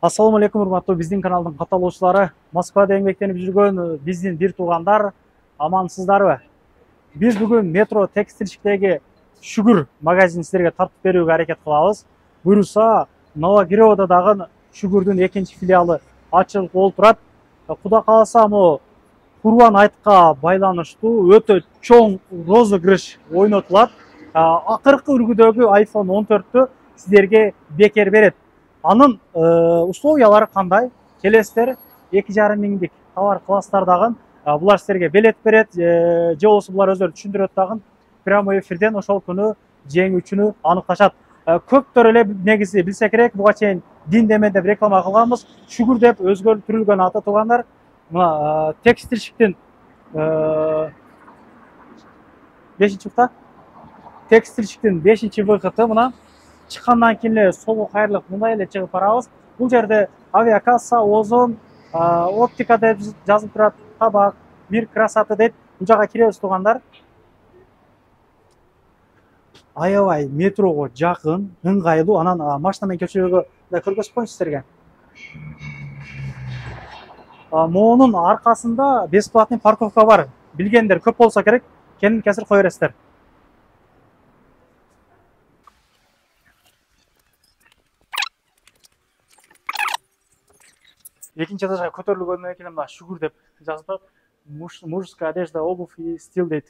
Assalamu алейкум, урматтуу биздин каналдын катталуучулары. Москвада эмгектенип жүргөн биздин бир туугандар, амансыздарбы? Биз бүгүн метро текстильчиктеги Шүгүр магазинин силерге тартып берүүгө аракет кылабыз. Буюрса, Новогиреодо дагы Шүгүрдүн экинчи филиалы ачылып болуп турат. Кудай кааласа, могу Курбан айтка байланыштуу өтө чоң розыгрыш ойнотулат. Акыркы үлгүдөгү iPhone 14-тү силерге бекер берет. Анын условиялары кандай? Келесиздер 2,5 миңдик товар класстар дагы булар силерге белет берет, же болбосо булар өздөрү түшүндүрөт дагы. Прямой эфирден ошол күнү жеңүүчүнү аныкташат. Көптөр эле негизи билсе керек, буга чейин дин деме деп реклама кылганбыз. Шүгүр деп өзгөртүлгөн ата туугандар. Мына текстильчиктин 5-выхыты. Текстильчиктин 5-выхыты мына чыккандан кийин эле солу кайрылып мындай эле чыгып барабыз. Бул жерде авиакасса, озон, оптика деп жазылып турат, табак, мир красоты дейт. Бул жака киребиз туугандар. Аябай метрого жакын, ыңгайлуу. Анан машина менен көчөгө да көргөзүп коеюн силерге. Моунун аркасында бесплатный парковка бар. Билгендер көп болсо керек, келин кесир кое бересиздер. Экинчи этажга көтөрүлгөндөн кийин мына Шүгүр деп жазып турат. Мужская одежда, обувь и стиль дейт.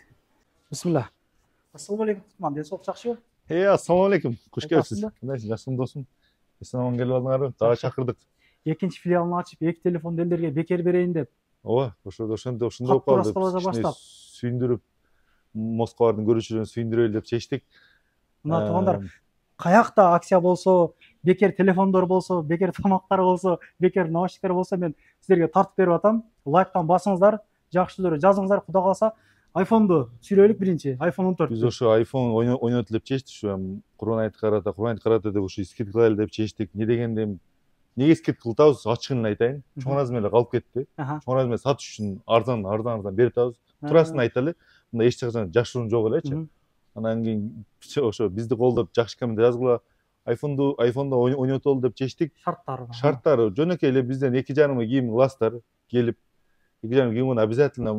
Бисмилла. Ассаламу алейкум, тутман. Денсаулык жакшыбы? Ассаламу алейкум. Куш келипсиз. Кандайсыз? Жакшымы досум? Эсен аман келип алдыңарбы? Дагы чакырдык. Экинчи филиалын ачып, эки телефонду элдерге бекер берейин деп. Ооба, ошондой болуп калды. Сүйүндүрүп, Москвалардын көрүүчүлөрүн сүйүндүрөлү деп чечтик. Мына туугандар, каякта акция болсо, бекер телефондор болсо, бекер тамактар болсо, бекер наушниктер болсо, мен силерге тартып берип атам. Лайктан басыңыздар, жакшы жазыңыздар. Кудай кааласа, iPhone'ду сүйлөйлүк биринчи, iPhone 14. Биз ошо iPhone ойнотулу деп чечтик, ушу Курбан айт карата деп ушу скидка кылайлы деп чечтик. Не дегенде эмне скидка кылтабыз, ачыгын айтайын. Чоң размерде калып кетти. Чоң размер сатыш үчүн арзан берип атабыз. Турасын айталы. Мында эч качан жашыруун жок элечи. Анан кийин ошо бизди колдоп жакшы коммент жазгыла. iPhone'ду ойнотолу деп чечтик. Шарттары жөнөкөй эле бизден 2,5 кийим класстар келип, 2,5 кийим обязательно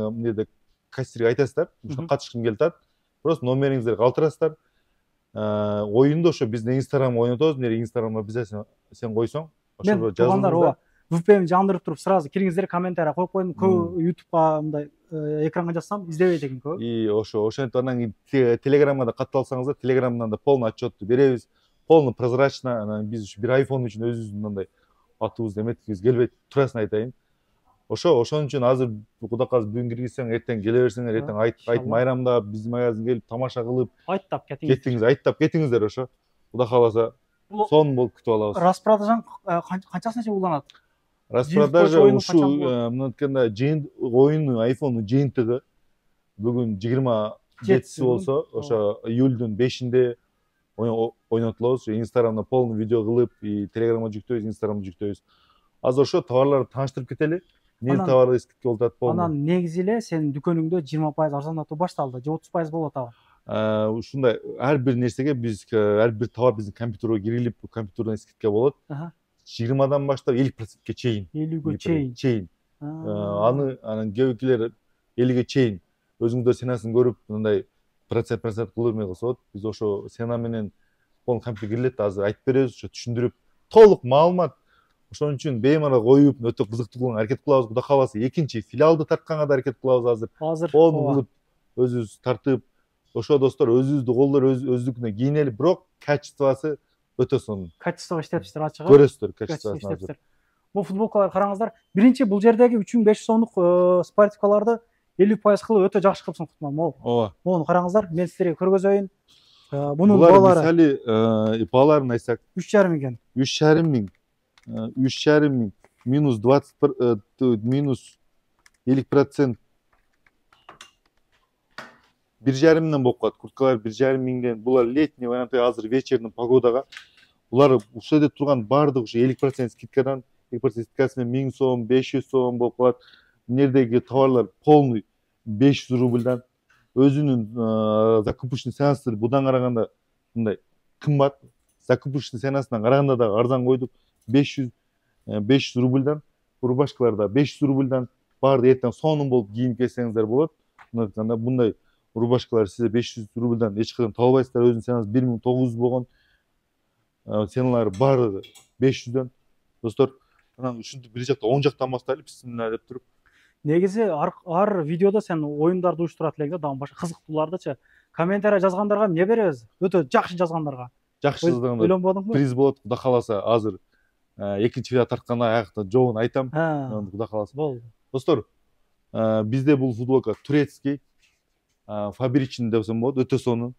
эмнеде кассирге айтасыздар, ушуна катышкым келип атат. Просто номериңиздерди калтырасыздар. Оюнду ошо биздин Instagram ойнотобуз. Мына Instagramга обязательно сен койсоң, ошо жазыңыздар. VPN жандырып туруп, сразу кириңиздер, комментарий коюп коюм. Көп YouTubeга мындай экранга жазсам издебейт экен көп. И ошентип анан кийин Telegramга да катталсаңыздар, Telegramдан да полный отчетту беребиз. Полный прозрачно. Анан биз ушу бир iPhone үчүн өзүбүздүн мындай атыбызды эметкибиз келбейт. Турасын айтайын. Ошон үчүн азыр Кудай кааласа бүгүн киргизсең, эртең келе берсеңер, эртең айт майрамдап, биздин магазинге келип тамаша кылып, айттап кетиңиз. Айттап кетиңиздер ошо. Кудай кааласа сонун болуп күтүп алабыз. Распродажаң канчасынча уланат? Распродажа ушу мынтканда оюну iPhone жыйынтыгы бүгүн 27 болсо, ошо июлдун 5-inde ойнотулабыз. Instagramда полный видео кылып, Telegramга жүктөйбүз, Instagramга жүктөйбүз. Азыр ошо товарларды тааныштырып кетели. Эмне товар скидка болуп атат полный. Анан негизи эле сенин дүкөнүңдө 20% арзандатуу башталды, же 30% болуп атабы? Ушундай ар бир нерсеге биз ар бир товар биздин компьютерге кирилип, компьютерден скидка болот. 20-дан баштап 50%ке чейин. 50ге чейин. Анан көбүкүлөр 50ге чейин өзүңүздөр сенасын көрүп, мындай процент кылып эме кылса болот. Биз ошо сена менен полный компьютер кирилет, азыр айтып беребиз, ошо түшүндүрүп, толук маалымат. Ошон үчүн беймара коюп, өтө кызыктуу кылганга аракет кылабыз. Кудай кааласа, экинчи филиалды тартканга да аракет кылабыз азыр. Полный кылып, өзүбүз тартып, ошо достор өзүбүздү колдор өзүнүкүнө кийинели, бирок качествосы өтө сонун. Качество иштепсиздер ачыгы. Көрөсүздөр качествосын азыр. Бул футболкаларды караңыздар. Биринчи бул жердеги 3500 сомдук спортивкаларды 50% кылып өтө жакшы кылыпсың Кутман. Ооба. Мону караңыздар, мен силерге көргөзөйүн. Бунун балары мисалы баларын айтсак 3,5 миң. 3,5 миң. 3,5 миң минус 20 минус 50%. 1,5 миңден болуп калат. Курткалар 1,5 миңден. Булар летний вариант, азыр вечерний погодага. Булар ушул жерде турган бардык ушу 50% скидкадан, 50% скидкасы менен 1000 сом, 500 сом болуп калат. Мынердеги товарлар полный 500 рубльдан. Өзүнүн закупочный ценасы будан караганда мындай кымбат. Закупочный ценасынан караганда да арзан койдук. 500 рубльдан, рубашкаларда 500 рубльдан барды ертең сонун болуп кийинип келсеңиздер болот. Мындай айтканда мындай рубашкалар сизде 500 рубльдан эч качан таба албайсыздар. Өзүнүн ценасы 1900 болгон. Ценалары баары 500дөн. Достор, анан ушинтип бир жакта оң жактан баштайлы, бисмилла деп туруп. Негизи ар видеодо сен оюндарды уюштурат элең да, дагы башка кызыктуулардычы. Комментарий жазгандарга эмне беребиз? Өтө жакшы жазгандарга. Жакшы жазгандар Ойлонбодуңбу? приз болот, Кудай кааласа. Азыр экинчи видео тартканда аякта жообун айтам. Кудай кааласа. Болду. Достор, бизде бул футболка турецкий, фабричный десем болот, өтө сонун.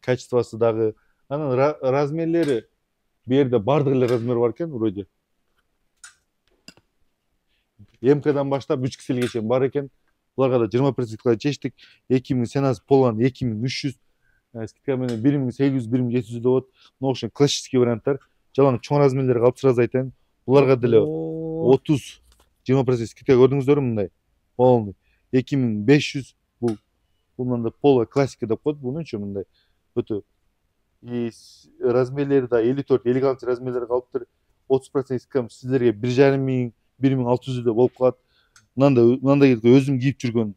Качествосы дагы. Анан размерлери бу жерде бардык эле размер бар экен, вроде. МКдан баштап 3XL чейин бар экен. Буларга да 20% скидка чечтик. 2000 ценасы полган 2300, скидка менен 1800, 1700 деп болот. Мына ошо классический варианттар. Жалаң чоң размерлер калып сразу айтайын. Буларга деле 30 20% скидка көрдүңүздөрбү мындай. Полный 2500 бул мындай поло классика деп коет. Бунунчу мындай өтө размерлери да 54, 56 размерлер калыптыр. 30% скидка сиздерге 1500, 1600 деп болуп калат. Мындай өзүм кийип жүргөн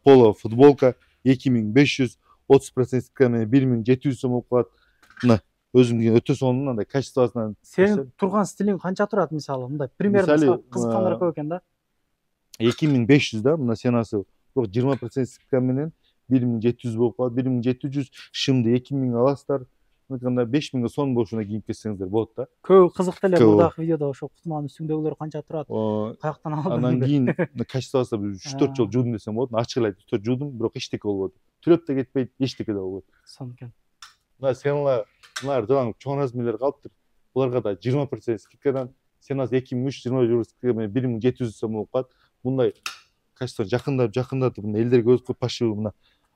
поло футболка 2500, 30% скидка менен 1700 сом болуп калат. Мына өзүм кийген өтө сонун, андай качествосунан. Сенин турган стилиң канча турат мисалы? Мындай примерно кызыккандар көп экен да. 2500 да, мына ценасы 20% скидка менен 1700 болуп калат. 1700 шымды 2000 аласыздар. Айтканда 5000 сом бошуна кийип келсеңиздер болот да. Көп кызыктуу эле мурдагы видеодо ошо кутманын үстүндөгүлөр канча турат? Каяктан алдың? Анан кийин качествосы 3-4 жол жуудум десем болот. Ачык эле айтып 4 жуудум, бирок эчтеке болбоду. Түлөп да кетпейт, эчтеке да болбойт. Сонун экен. Мына ценалар, мына жалаң чоң размерлер калыптыр. Буларга да 20% скидкадан ценасы 2300, 20% скидка менен 1700 сом болуп калат. Мындай качество жакындатып мына элдерге өз пошивы мына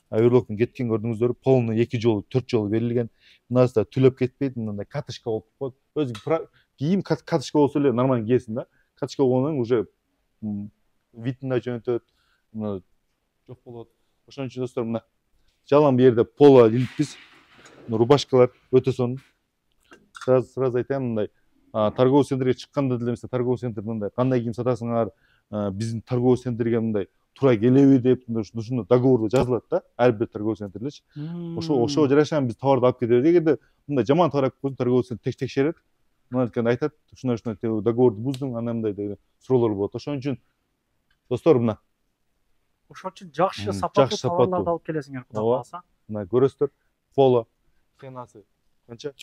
Аверлоктун кеткен көрдүңүздөр, полный 2 жолу, 4 жолу берилген. Мынасы да түлөп кетпейт, мындай катышка болуп коет. Өзү кийим катышка болсо эле нормально кийесиң да. Катышка болгондон уже видин да жөнөтөт, мына жок болот. Ошон үчүн достор, мына жалаң бу жерде поло илиппиз. Рубашкалар өтө сонун. Сразу айтайын, мындай торговый центрге чыкканда деле эмесе, торговый центр мындай кандай кийим сатасыңар, биздин торговый центрге мындай тура келеби деп ушуну договордо жазылат да, ар бир торговый центрлерчи. Ошого жарашан биз товарды алып кетебиз. Эгерде мындай жаман товар алып койсоң, торговый центр текшерет. Мына айтканда айтат, ушундай договорду буздуң, анан мындай деген суроолор болот. Ошон үчүн достор, мына ошон үчүн жакшы сапаттуу товарларды алып келесиңер, Кудай кааласа. Мына көрөсүздөр, поло ценасы канча?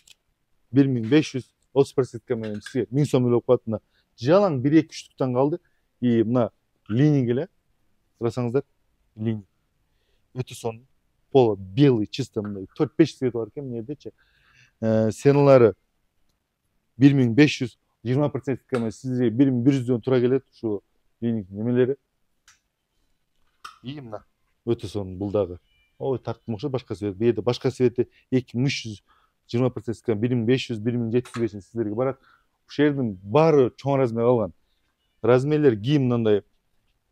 1500, 30% скидка менен сизге 1000 сом болуп калат. Мына жалаң 1-2 штуктан калды. И мына линия эле карасаңыздар, линия өтө сонун. Поло белый чисто мындай 4-5 цвет бар экен мына жердечи. Ценалары 1500, 20% скидка менен сизге 1100дөн тура келет ушу линия немелери. И мына өтө сонун бул дагы. Ой, тарттым окшойт башка цвет. Бу жерде башка цвети 2300, 20% скидка 1500, 1700 сиздерге барат. Ушул жердин баары чоң размер алган. Размерлер кийим мындай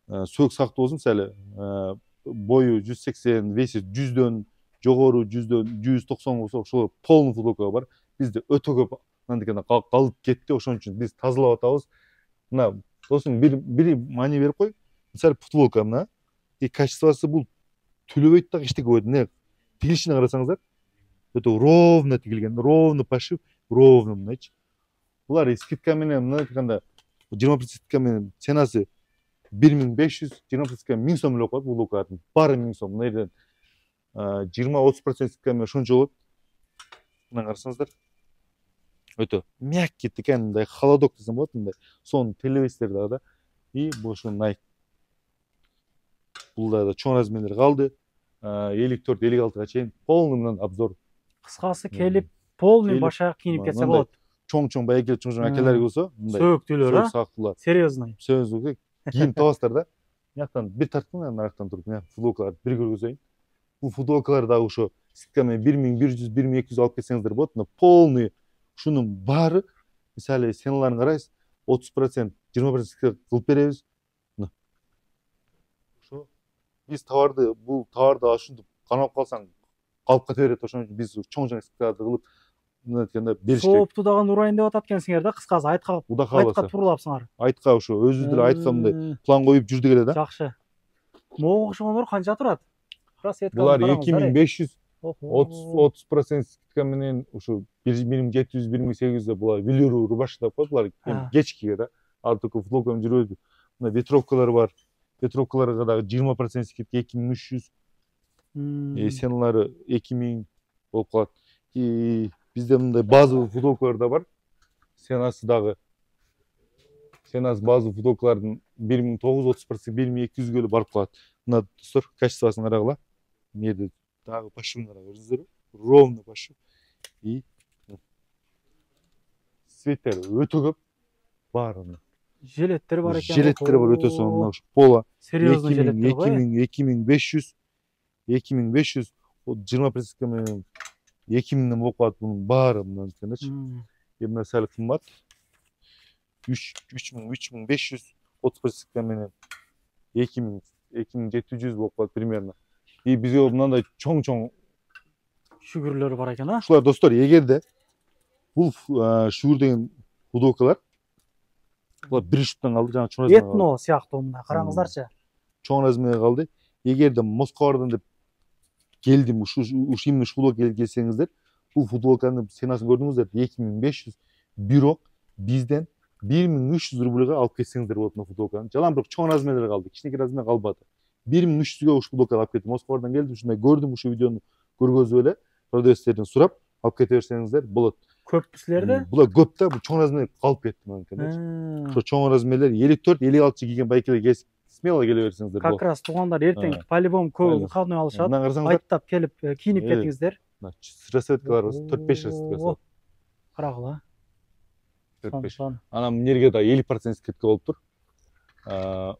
сөөк сактуу болсун, мисалы бою 180, веси 100дөн жогору 100дөн 190 болсо, ошол полный футболка бар. Бизде өтө көп мындай калып кетти, ошон үчүн биз тазалап атабыз. Мына досум бир мани берип кой. Мисалы футболка мына, качествосы бул түлөбөйт дагы эчтеке болбойт. Эмне тигилишине карасаңыздар, өтө ровно тигилген, ровно пошив, ровно мындайчы. Булар скидка менен мына айтканда 20% скидка менен ценасы 1500, 20% скидка 1000 сом болуп калат. Бул укатын баары 1000 сом. Мына жерден 20-30% скидка менен ошончо болот. Мына карасаңыздар, өтө мягкий экен, мындай холодок десем болот, мындай сонун телебейсиздер дагы да. И бул ошо Nike. Бул да чоң размерлер калды. 54-56га чейин полный менен обзор. Кыскасы келип, полный башаяк кийинип кетсе болот. Чоң байке, чоң акелер болсо, мындай сөөктүүлөр, сөөк сактуулар. Серьезный. Сөзүгө кийим табасыздар да. Мияктан бир тарттым, анан арактан туруп, мына футболкаларды бир көргөзөйүн. Бул футболкалар дагы ошо скидка менен 1100, 1200 алып кетсеңиздер болот. Мына полный ушунун баары, мисалы ценаларын карайсыз, 30%, 20% скидка кылып беребиз. Ошо биз бул товарды ушинтип канап калсаң калып кете берет. Ошон үчүн биз чоң скидкаларды кылып мына айтканда бериш керек. Соопту дагы урайын деп атат экенсиңер да, кыскасы айтка Кудай кааласа. турулапсыңар. Айтка ошо өзүбүз деле айткан мындай план коюп жүрдүк эле да. Жакшы. Могу окшогондор канча турат? Булар 2500 30% скидка менен ушу 1700 1800 булар велюру баштап коет булар кечкиге да. Ал только футболка менен жүрөбүз. Мына ветровкалар бар. Ветровкаларга дагы 20% скидка 2300. Сеналары 2000 болуп калат. Бизде мындай базовый футболкалар да бар. Сенасы дагы. Сенас базовый футболкалардын 1900 30% 1200 эле барып калат. Мына достор, качествосын карагыла. Мына дагы пошивын караңыздар. Ровно пошив. И цветтер өтө көп. Баарына. Жилеттер бар экен. Жилеттер бар өтө сонун. Пола. Серьезный жилеттер бар. 2500 20% менен 2000ден болуп калат бунун баары мына айткандачы. Мына сал кымбат. 3500 30% менен 2700 болуп калат примерно. И бизге мындай чоң шүгүрлөр бар экен, а? Ушулар достор, эгерде бул шүгүр деген футболкалар булар бир штуктан калды, жана чоң размер. Этно сыяктуу мына караңыздарчы. Чоң размер калды. Эгерде Москвадан деп келдим, ушу именно футболка келсеңиздер, бул футболканын ценасын көрдүңүздөр 2500, бирок бизден 1300 рубльга алып кетсеңиздер болот мына футболканы. Жалаң бирок чоң размерлер калды, кичинекей размер калбады. 1300га ушу футболканы алып кеттим. Москвадан келдим, ушундай көрдүм, ушу видеону көргөзүп эле продавецтерден сурап алып кете берсеңиздер болот. Көппү силерде? Булар көп да, бул чоң размер калып кетти менен. Ошо чоң размерлер 54-56 кийген байкелер смело келе берсеңиздер болот. Как раз туугандар эртең по-любому көп выходной алышат. Айттап келип кийинип кетиңиздер. Расцветкалар 4-5 расцветка. Карагыла. 45. Анан эмнеге да 50% скидка болуп тур.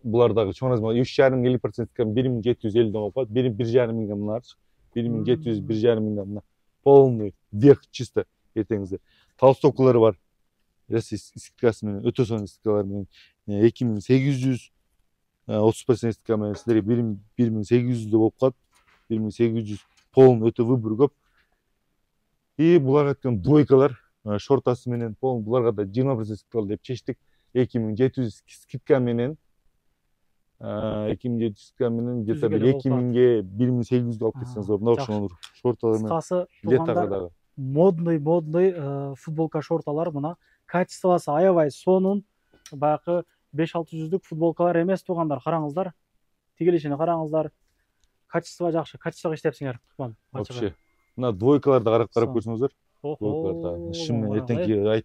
Булар дагы чоң размер 3,5-50% скидка 1750 болуп калат. 1,5 миңге мыналарчы. 1700 1,5 миңге мына. Полный верх чисто эртеңиздер. Толстовкалары бар. Скидкасы менен өтө сонун скидкалар менен 2800 30% скидка менен силерге 1800 болуп калат. 1800 полный өтө выбор көп. И булар айткан двойкалар шортасы менен полный буларга да 20% скидка деп чечтик. 2700 скидка менен 2700 скидка менен где-то 2000ге 1800 алып кетсеңиз мына окшогон шорталар менен. Кыскасы туугандар модный футболка шорталар мына качествосы аябай сонун. Баягы 5-600дүк футболкалар эмес туугандар, караңыздар. Тигилишине караңыздар. Качество жакшы, качествого иштепсиңер. Вообще. Мына двойкаларды карап көрсөңүздөр. Двойкаларда шим эртеңки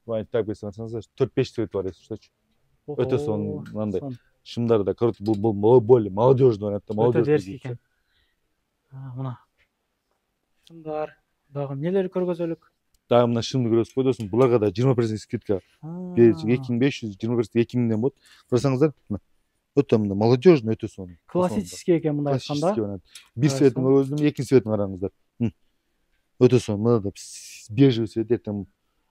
айттап кетсеңиз 4-5 цвет бар эсичи. Өтө сонун мындай. Шымдар да короче бул более молодежный вариант, молодежь. Өтө дерс экен. Мына. Шымдар дагы эмнелер көргөзөлүк? Дагы мына шымды көрөсүз, койдосун буларга да 20% скидка. 2500 20% 2000ден болот. Карасаңыздар, өтө мындай молодежный, өтө сонун. Классический экен мындай айтканда. Бир цветин көргөздүм, экинчи цветин караңыздар. Өтө сонун. Мына да бежевый цвет эртең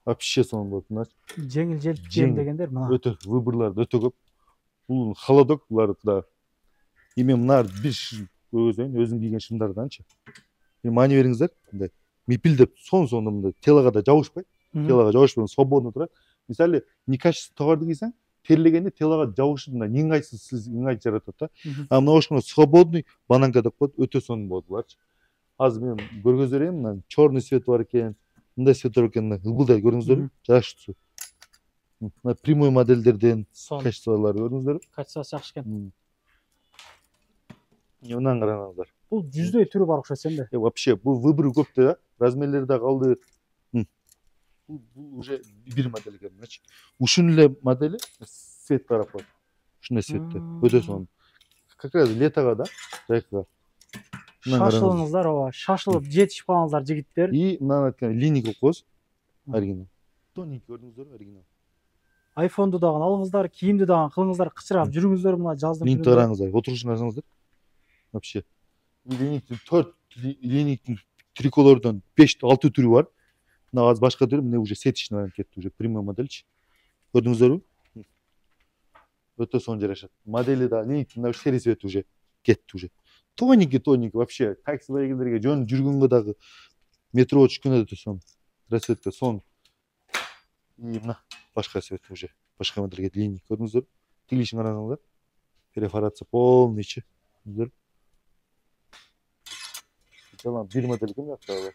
вообще сонун болот мына. Жеңил желпим дегендер мына. Өтө выборлар өтө көп. Бул холодок, булар да. Эми мына бир көргөзөйүн, өзүм кийген шымдарданчы. Мани бериңиздер, мындай. Мипилдеп сон мындай телага да жабышпайт. Телага жабышпай свободно турат. Мисалы, некачественный товарды кийсең, терлегенде телага жабышып мындай ыңгайсыз жаратат да. А мына ошондой свободный бананка деп коет, өтө сонун болот буларчы. Азыр мен көргөзүп берейин, мына черный цвет бар экен, мындай цвет бар экен, ылбылдай көрүңүздөрбү? Жакшы. Мына прямой модельдерден качестволорду көрүңүздөрбү? Качествосы жакшы экен. Мындан караңыздар. Бул жүздөй түрү бар окшойт сенде. Вообще бул выбор көп да, размерлери да калды. Бул уже бир модель экен, значит. Ушун эле модели цвет карап коет. Ушундай цветте. Өтө сонун. Как раз летого да, жайкыга. Шашылыңыздар, ооба, шашылып жетишип калыңыздар жигиттер. И мына айткан линейка коебуз. Оригинал. Тоненький көрдүңүздөрбү, оригинал. Айфонду дагы алыңыздар, кийимди дагы кылыңыздар, кычырап жүрүңүздөр мына жаздын күнүндө. Линейка караңыздар, отурушун карасаңыздар. Вообще. Линейка 4 линейка триколордон 5-6 түрү бар. Мына азыр башка түрү, мына уже сетичный вариант кетти, уже прямой модельчи. Көрдүңүздөрбү? Өтө сонун жарашат. Модели да линейка мына серия цвет уже кетти уже. Тоненький вообще. Такси байгелерге жөн жүргөнгө дагы метро түшкөндө өтө сонун. расцветка сон. И мына башка цвет уже. Башка модельге длинный. Көрдүңүздөр? Тигилишин караңыздар. Перфорация полный içi. Көрдүңүздөр? Жалаң бир модель ким жакта?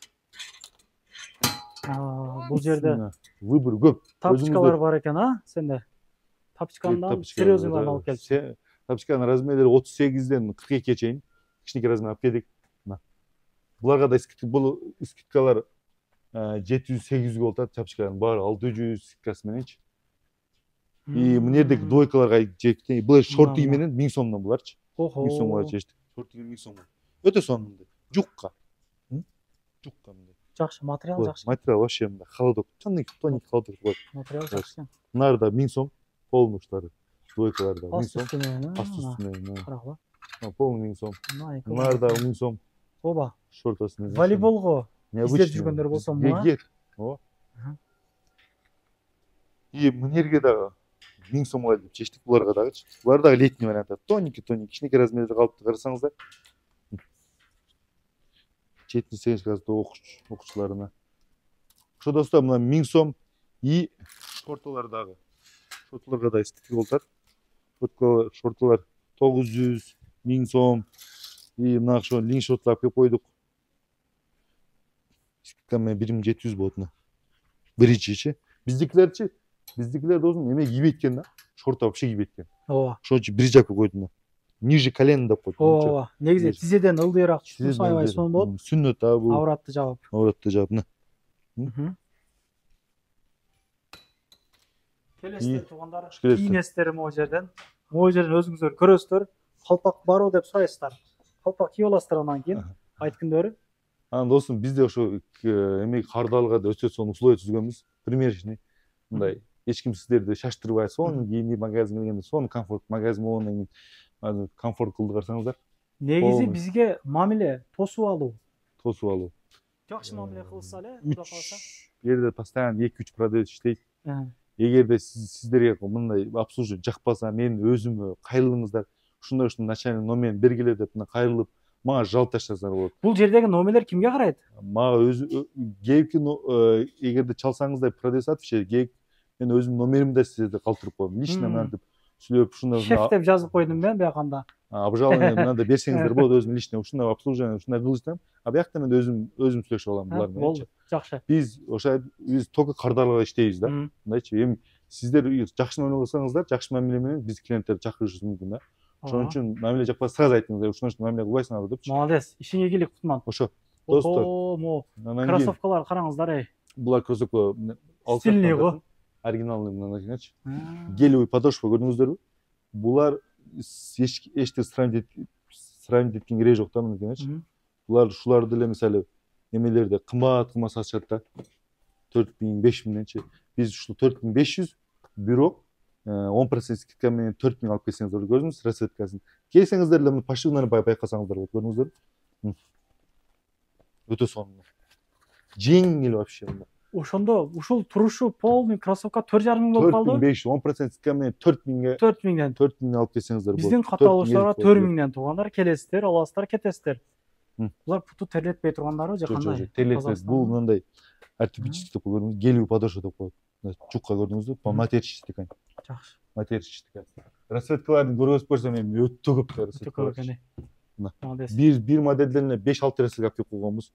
Бул жерде выбор көп. тапочкалар бар экен, сенде? Тапочкандан серьезный алып келипсиң. Тапочканын размерлери 38ден 42ге чейин. Кичинекей размер алып келдик. Буларга да скидкалар 700-800 болуп атат. Тапочкалардын баары 600 скидкасы мененчи. И мына жердеги двойкаларга жекти. Булар шорты менен 1000 сомдон буларчы. 1000 сомго чечтик. Шорты 1000 сом. Өтө сонун. Жукка. Жукка мындай. Жакшы, материал жакшы. Материал вообще мындай холодок. Тоник холодок болот. Материал жакшы. Мынарда 1000 сом. Полнуштары. Двойкаларда 1000 сом. Аст үстүнө. Карагыла. Полный 1000 сом. Мынарда 1000 сом. Оба. Шортасын. Волейболго издеп Необычный. жүргөндөр болсо мына. О. И мына жерге дагы 1000 сомго деп чечтик буларга дагычы. Булар дагы летний вариант. Тоненький, кичинекей размерде калыпты. Карасаңыздар. Жетинчи сегизинчи класста окуучуларына. Ошо достор мына 1000 сом и шортолор дагы. Шортолорго да скидка болуп атат. Шортолор 900, 1000 сом. И мына ошо линк шортлар алып келип койдук. Скидка менен 1700 болот мына. Биринчичи. Биздикилер досун эме кийбейт экен да. Шорт вообще кийбейт экен. Ооба. Ошон үчүн бир жапка койдум. Ниже колено деп койдум. Ооба. Негизи тизеден ылдыйраак түшүп аябай сонун болот. Сүннөт бул. Авратты жаап. Мына. Келесиздер туугандар. Кийинесиздер могу жерден. Могу жерден өзүңүздөр көрөсүздөр. Калпак барбы деп сурайсыздар. Калпак кийип аласыздар андан кийин. Айт күндөрү. Анан досум бизде ошо эме кардалга өтө сонун условия түзгөнбүз. Примерочный. Мындай эч ким сиздерди шаштырбай, сонун кийинип магазинге келгенде сонун комфорт магазин болгондон кийин комфорт кылды карасаңыздар. Негизи бизге мамиле тосуп алуу. Жакшы мамиле кылышса эле, Кудай кааласа. Жерде постоянно 2-3 продавец иштейт. Эгерде сиздерге мындай обслуживать жакпаса, мен өзүмө кайрылыңыздар. Ушундай начальник номерин бергиле деп мына кайрылып, мага жалп таштасаңар болот. Бул жердеги номерлер кимге карайт? Мага өзү кээки эгерде чалсаңыздар продавец отвечает, мен өзүмдүн номеримди сиздерде калтырып коем. Лично мынтип сүйлөп ушундай шеф деп жазып койдум мен бияканда. Обжалование мындай берсеңиздер болот, өзүм лично ушундай обслуживание ушундай кылышсам, а биякта мен өзүм сүйлөшүп алам булар менен. Болду, жакшы. Биз только кардаларга иштейбиз да. Мындайчы, эми сиздер жакшы мамиле кылсаңыздар, жакшы мамиле менен биз клиенттерди чакырышыбыз мүмкүн да. Ошон үчүн мамиле жакпаса сразу айтыңыздар, ушундай мамиле кылбайсыңарбы депчи. Молодец, ишиңе ийгилик Кутман. Ошо. Достор. Кроссовкалар караңыздар, эй. Булар кроссовка стильный го. Оригиналный мынанакичи. Гелевый подошва көрдүңүздөрбү? Булар эчтек сравнить эткенге кереги жок да мынакичи. Булар ушуларды эле мисалы эмелерде кымбат сатышат да. 4000, 5000денчи. Биз ушул 4500 бирок 10% скидка менен 4000 алып келсеңиздер көрдүңүз расцветкасын. Келсеңиздер эле пошивнаны байкасаңыздар болот, көрдүңүздөрбү? Өтө сонун. Жеңил вообще. Ошондо ушул турушу полный кроссовка 4,5 болуп калды. 4500, 10% скидка менен 4000 алып келсеңиздер болот. Биздин каталогларга 4000ден туугандар келесиздер, аласыздар, кетесиздер. Булар путу терлетпей тургандарбы же кандай? Жок, терлетпейт. Бул мындай артипичный деп көрдүңүз, гелевый подошва деп коет. Жукка көрдүңүзбү? Матерчатый ткань. Жакшы. Матерчатый ткань. Расцветкаларды көргөзүп көрсөм эми өтө көп расцветка. Молодец. Бир модельден эле 5-6 расцветка алып келип койгонбуз.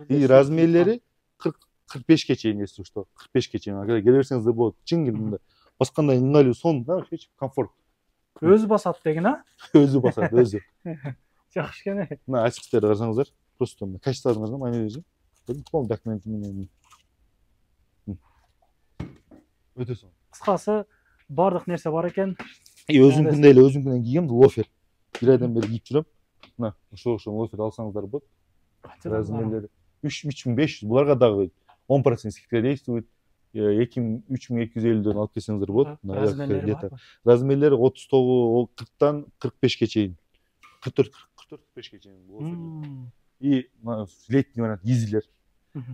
И размерлери 40-45ке чейин, если что. 45ке чейин. Келе берсеңиздер болот. Жеңил мындай. Баскандай ыңгайлуу, сонун да, комфорт. Өзү басат деген, а? Өзү басат, өзү. Жакшы экен. Мына ачкычтарды карасаңыздар, просто качествосын карасаң, мамилеси. Полный документ менен. Өтө сонун. Кыскасы, бардык нерсе бар экен. Өзүмкүндөй эле өзүмкүнөн кийгем, лофер. Бир айдан бери кийип жүрөм. Мына, ошол лофер алсаңыздар болот. Размерлери 3500. Буларга дагы 10% скидка действует. 3250ден алып келсеңиздер болот. Размерлери 39, 40тан 45ке чейин. 44-45ке чейин болот. И летний вариант изилер.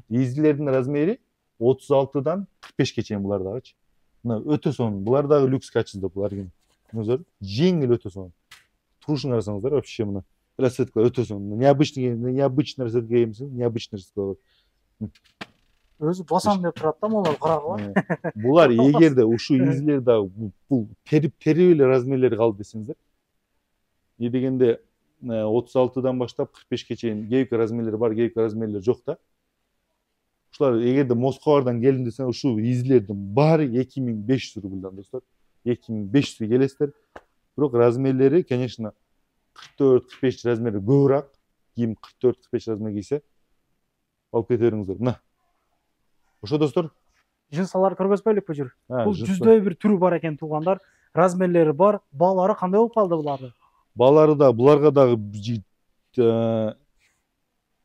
Изилердин размери 36дан 45ке чейин булар дагычы. Мына өтө сонун. Булар дагы люкс качество булар экен. Көрдүңүздөр? Жеңил өтө сонун. Турушун карасаңыздар, вообще мына расцветка өтө сонун. Необычный расцветка эмес, необычный расцветка. Өзү басам деп турат да могулар карагыла. Булар эгерде ушул изилерде бул тери эле размерлери калды десеңиздер. Не дегенде 36-дан баштап 45-ке чейин кээ размерлери бар, кээ размерлери жок да. Ушулар эгерде Москвадан келдим десең, ушул изилердин баары 2500 рубльдан достор. 2500 келесиздер. Бирок размерлери, конечно, 44-45 размери көбүрөөк. Кийим 44-45 размер кийсе алып кете бериңиздер. Мына. Ошо достор. Жынсалар көргөзбөйлүкпү жүр. Бул жүздөй бир түрү бар экен туугандар. Размерлери бар. Баалары кандай болуп калды булардын? Баалары да буларга дагы 10%,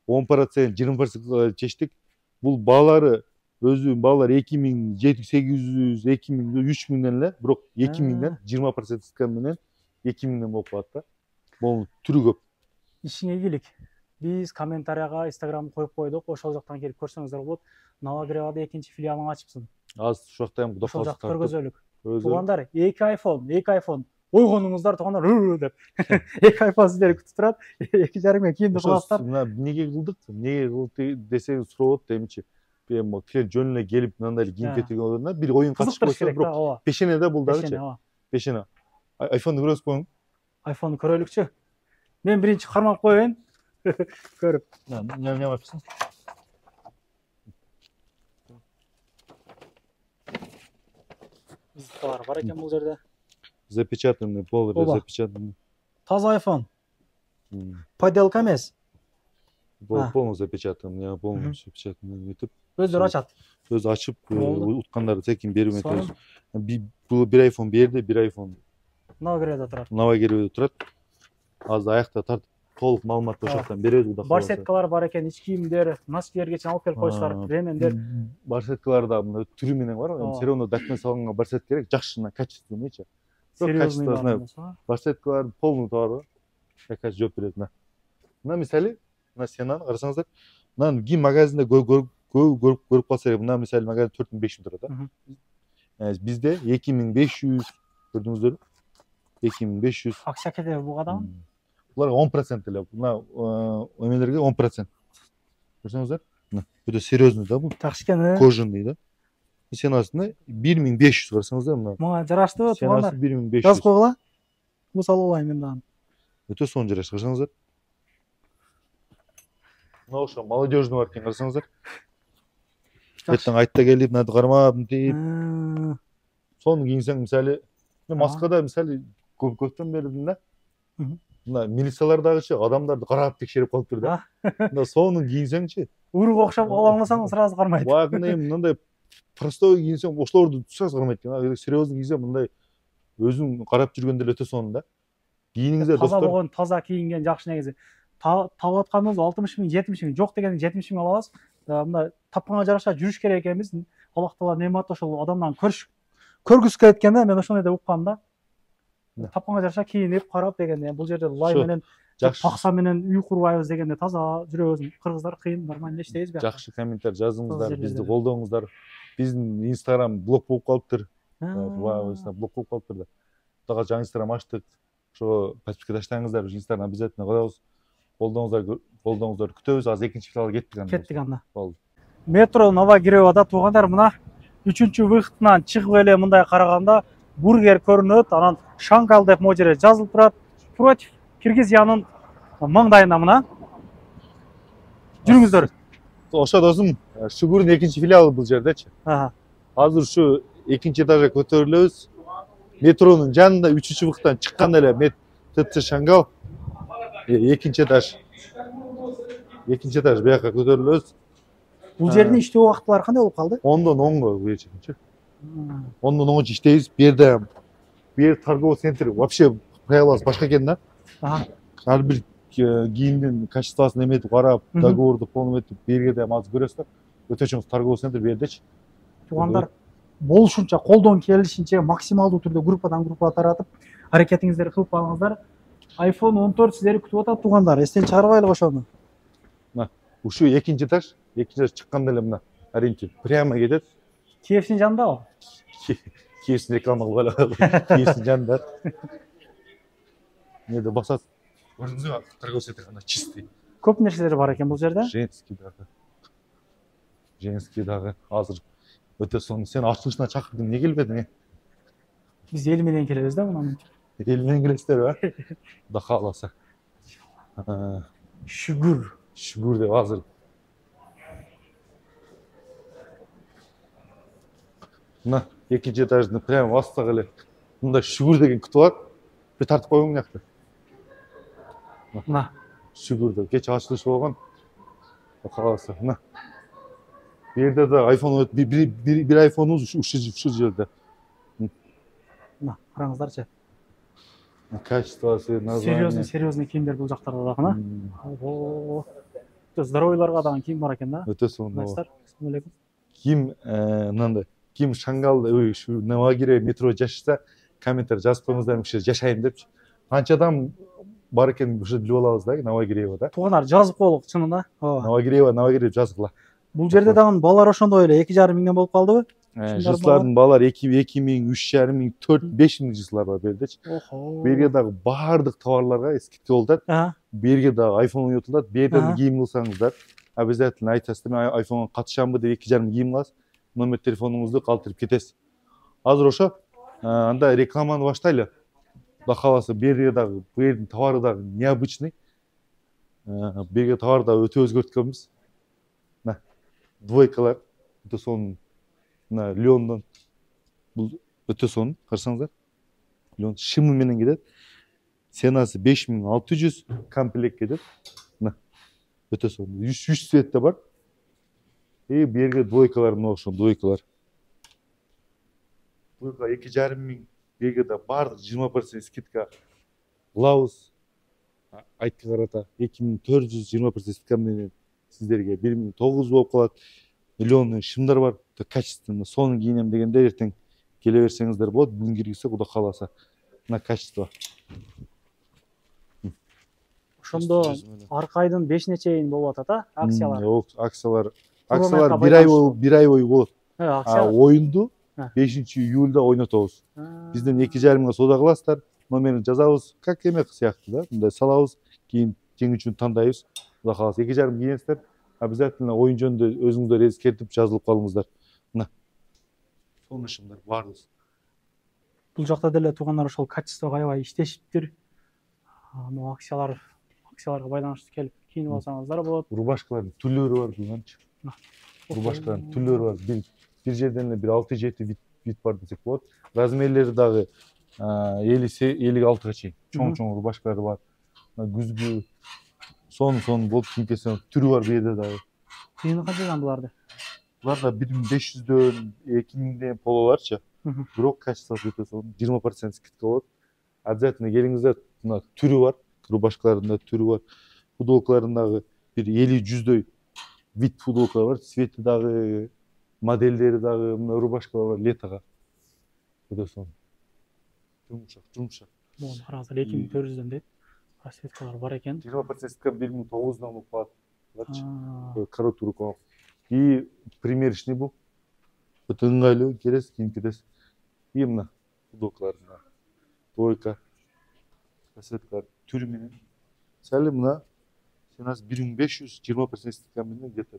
20% чечтик. Бул баалары өзү баалар 2700, 2000, 3000ден эле, бирок 2000ден 20% скам менен 2000ден болуп калат да. Бул түрү көп. Ишиңе ийгилик. Биз комментарияга Instagram коюп койдук. Ошол жактан келип көрсөңүздөр болот. Новогревада экинчи филиалын ачыпсың. Азыр ошол жакта кудай Ошол калса жакта көргөзөлүк. Өзү. Туугандар, 2 iPhone. Ойгонуңуздар туугандар деп. 2 iPhone сиздерди күтүп турат. 2,5 кийинди кыласыздар. Мына эмнеге кылдык? Эмнеге кылдык десеңиз сурап эмчи. Эми жөн эле келип мындай эле кийип кеткен ордуна бир оюн катышып койсо, бирок пешенеде бул дагычы. Пешене. iPhone'ду көрөсүз коюң. iPhone'ду көрөлүкчү. Мен биринчи кармап коеюн. Көрүп. Не yapıyorsun? Var eкен бул жерде. Запечатанный, полный запечатанный. Таза iPhone. Подделка эмес. Полный запечатанный, я полный запечатанный етіп. Өздөрү ачат. Өзү ачып, уткандарды секин берип өтөбүз. Бул бир iPhone берди, бир iPhone. Новогревада турат. Новогревада турат. Азыр аякта тартып толук маалыматты ошоктон беребиз кудай кааласа. Барсеткалар бар экен, ич кийимдер, нос кийергече алып келип коюшулар, ремендер. Барсеткаларда мына түрү менен бар, все равно документ салган барсет керек, жакшы, качественныйчы. Серьезный барсеткалар полный бар. Какая жооп берет мына. Мына мисалы, мына сенаны карасаңыздар, мына кийим магазинде көрүп калса керек. Мына мисалы магазин 4500 турат да. Бизде 2500 көрдүңүздөр. 2500. Акча кетеби буга да? Буларга 10% эле. Мына эмелерге 10%. Көрсөңүздөр. Мына өтө серьезный да бул. Жакшы экен. Кожаный да. Сенасында 1500 карасаңыздар мына. Мага жараштыбы туугандар? Сенасы 1500. Жазып койгула. Бул салып алайын мен дагы. Өтө сонун жараш карасаңыздар. Мына ошо молодежный бар экен карасаңыздар. Эртең айтта келип, мынаны кармап, мынтип. Сону кийинсең мисалы, мен Москвада мисалы көптөн бери да. Мына милициялардагычы адамдарды карап текшерип калып тур да. Мына сону кийинсеңчи. Урук окшоп алаңласаң сразу кармайт. Багында эми мындай простой кийинсең ошолорду сразу кармайт экен. Серьезный кийинсең мындай өзүң карап жүргөндө эле өтө сонун да. Кийиниңиздер достор. Таза болгон, таза кийинген жакшы негизи. Таап атканыбыз 60 000, 70 000, жок дегенде 70 000 алабыз. Мындай тапканга жараша жүрүш керек экенбиз. Аллах таала немат ошол адамдан көргүзүп кеткен да, мен ошондой деп уккам да. Тапканга жараша кийинип, карап дегенде, бул жерде лай менен, пакса менен үй курбайбыз дегенде таза жүрөбүз. Кыргыздар кыйын, нормально иштейбиз бияка. Жакшы комментарий жазыңыздар, бизди колдоңуздар. Биздин Instagram блок болуп калыптыр. Блок болуп калыптыр да. Дагы жаңы Instagram ачтык. Ошо подписка таштаңыздар, Instagram обязательно коебуз. Колдоңуздар күтөбүз. Азыр экинчи филиалга кеттик анда. Болду. Метро Новогревада туугандар, мына 3-чү выходтан чыгып эле мындай караганда бургер көрүнөт. Анан Шангал деп могу жерде жазылып турат. Против Киргизиянын маңдайында мына. Жүрүңүздөр. Ошо досум, Шугурдун экинчи филиалы бул жердечи. Азыр ушу экинчи этажга көтөрүлөбүз. Метронун жанында 3-чү выходтан чыкканда эле ТЦ Шангал экинчи этаж. Экинчи этаж бияка көтөрүлөбүз. Бул жердин иштөө убактылары кандай болуп калды? 10-дон 10-го буюрчу. 10-дон 10-го иштейбиз. Бу жерде торговый центр вообще проявлалась башка экен да. Ар бир кийимдин качествосын эметип карап, договорду полный этип бергенде азыр көрөсүздөр. Өтө чоң торговый центр бердичи. Туугандар, болушунча колдон келишинче максималдуу түрдө группадан группага таратып, аракетиңиздерди кылып алыңыздар. iPhone 14 сиздерди күтүп атат туугандар. Эстен чыгарбайлы ошону. Мына, ушу экинчи этаж чыкканда эле мына ориентир прямо кетет. KFC'нин жанындабы? KFC'нин реклама кылып алабыз. KFC'нин жанында. Неде басат. Көрдүңүзбү? Торговый центр ана чистый. Көп нерселер бар экен бул жерде. Женский да. Женский дагы азыр өтө сонун. Сен ачылышына чакырдың, эмне келбедиң? Биз эл менен келебиз да мунан. Эл менен келесиздерби? Кудай кааласа. Шүгүр. Шүгүр деп азыр. Мына экинчи этаждын прямо астагы эле мындай шүгүр деген күтүп алат. Bir тартып койгуң мынакты. Мына Шүгүр деп кече ачылыш болгон. Кааласа. Мына. Bu yerde de iPhone bir iPhone'umuz şu жерде. мына караңыздарчы. Качествосы, название. Серьезный кийимдер бул жактарда дагы, мына. Ого. Здоровыйларга дагы кийим бар экен да. Өтө сонун. Ассалам алейкум. Ким мындай ким Шангал ушу Навагире метро жашаса комментарий жазып коюңуздар, ушул жашайм депчи. Канча адам бар экенин ушул билип алабыз да, Навагирева да. Туугандар жазып коелук чынында. Навагирева жазгыла. Бул жерде дагы балдар ошондой эле 2,5 миңден болуп калдыбы? Жыслардын балалар 2 миң, 3,5 миң, 4-5 миң жыслар бар бердечи. Охо. Берге дагы баардык товарларга скидка болот. Берге дагы iPhone ойнотулат. Берден кийим кылсаңыздар, обязательно айтасыздар, мен iPhone'га катышамбы деп 2,5 миң кийим аласыз. Номер телефонуңузду калтырып кетесиз. Азыр ошо анда рекламаны баштайлы. Кудай кааласа, берге дагы бу жердин товары дагы необычный. Берге товар дагы өтө өзгөрткөнбүз. Мына двойкалар өтө сонун. Мына Леондон бул өтө сонун, карасаңыздар. Леон шымы менен кетет. Ценасы 5600 комплект кетет. Мына өтө сонун. 3 цветте бар. Берге двойкалар мына ошо двойкалар. Двойка 2,5 миң, берге да бардык 20% скидка. Глаус айтты карата 2400 20% скидка менен сиздерге 1900 болуп калат. Миллионный шымдар бар, качественно, сонун кийинем дегенде эртең келе берсеңиздер болот. Бүгүн киргизсе, Кудай кааласа. Мына качество. Ошондо аркы айдын 5 чейин болуп атат, акциялар. Акциялар 1 ай бою болот. Оюнду 5-июлда ойнотобуз. Бизден 2,5 миңга соода кыласыздар, номерин жазабыз, как эме сыяктуу да, мындай салабыз, кийин жеңүүчүнү тандайбыз. Кудай кааласа 2,5 миң кийинесиздер. Обязательно ойын жөнүндө өзүңүздөр эскертип жазылып калыңыздар. Мына. Сонун ишимдер бардык. Бул жакта деле туугандар ошол качествого аябай иштешиптир. Могу акцияларга байланыштуу келип кийинип алсаңыздар болот. Рубашкалардын түрлөрү бар булганчы. Рубашкалардын түрлөрү бар. Bir жерден эле 6-7 вид бар десек болот. Размерлери дагы 56га чейин. Чоң рубашкалар бар. Күзгү сонун болуп кийинкесин түрү бар бу жерде дагы. Кийини канчадан буларды? Булар да 1500дөн 2000ден пололарчы. Бирок качествосы өтө сонун. 20% скидка болот. Обязательно келиңиздер. Мына түрү бар. Рубашкалардын да түрү бар. Футболкалардын дагы бир 50-100дөй вид футболкалар бар. Цвети дагы, модельдери дагы, мына рубашкалар бар летого. Өтө сонун. Жумшак. Бул караңыздар 2400дөн дейт. Расцветкалар бар экен. 20% скидка 1900дан болуп калат. Короткий рукав. И примерочный бул. Өтө ыңгайлуу, келесиз, кийинип кетесиз. И мына футболкалар, двойка, расцветкалар түрү менен. Сәле мына ценасы 1500, 20% скидка менен где-то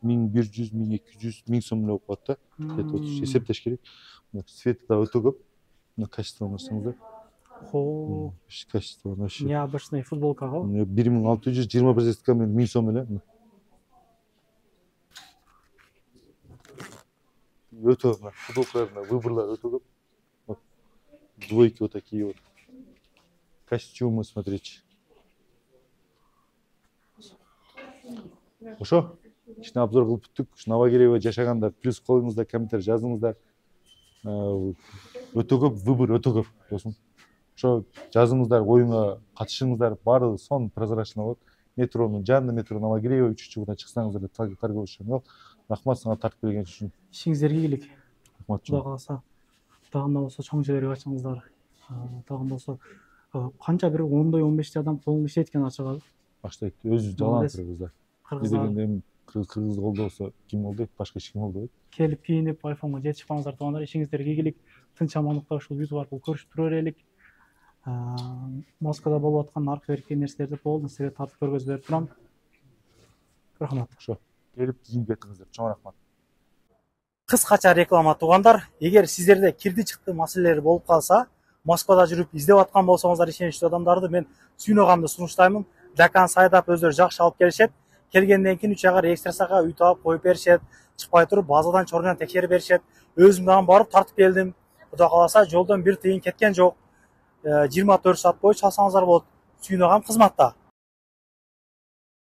1100, 1200, 1000 сом болуп калат да. Где-то эсептеш керек. Мына цвети да өтө көп. Мына качествоны көрсөңүздөр. Хо. Качество вообще. Необычный футболка го. 1600, 20% скидка менен 1000 сом эле. Өтө футболкалардын выборлары өтө көп. Вот двойки вот такие вот. Костюмы, смотрите. Ошо, кичине обзор кылып бүттүк. Навагирева жашагандар плюс коюңуздар, комментарий жазыңыздар. Өтө көп выбор, өтө көп болсун. Ошо жазыңыздар, оюнга катышыңыздар, баары сонун прозрачный болот. Метронун жанында метро Навагирева 3-чугуна чыксаңыздар, торговый шамал. Рахмат сага тартып келген үчүн. Ишиңиздерге ийгилик. Рахмат. Кудай кааласа, дагында болсо чоң жерлерге ачыңыздар. Дагында болсо канча бир 10дой 15 адам колун иштейт экен ачыгы. Баштайт, өзү жалаң кыргыздар. Кыргыздар. Дегенде кыргыз колдо болсо ким болду? Башка эч ким болбойт. Келип кийинип, iPhone'га жетишип калыңыздар туугандар. Ишиңиздерге ийгилик. Тынч амандыкта ушул YouTube аркылуу көрүшүп тура берелик. Москвада болуп аткан аркы берки нерселерди болду силерге тартып көргөзүп берип турам. Рахмат. Ошо. келип кийинип кетиңиздер. Чоң рахмат. Кыскача реклама туугандар, эгер сиздерде кирди чыкты маселелер болуп калса, Москвада жүрүп издеп аткан болсоңуздар ишеничтүү адамдарды мен сүйнөгамды сунуштаймын. Дакан Сайдап өздөрү жакшы алып келишет. Келгенден кийин 3 айга регистрацияга үй таап коюп беришет. Чыкпай туруп базадан чорунан текшерип беришет. Өзүм дагы барып тартып келдим. Кудай кааласа жолдон бир тыйын кеткен жок. 24 саат бою чалсаңыздар болот. Сүйнөгам кызматта.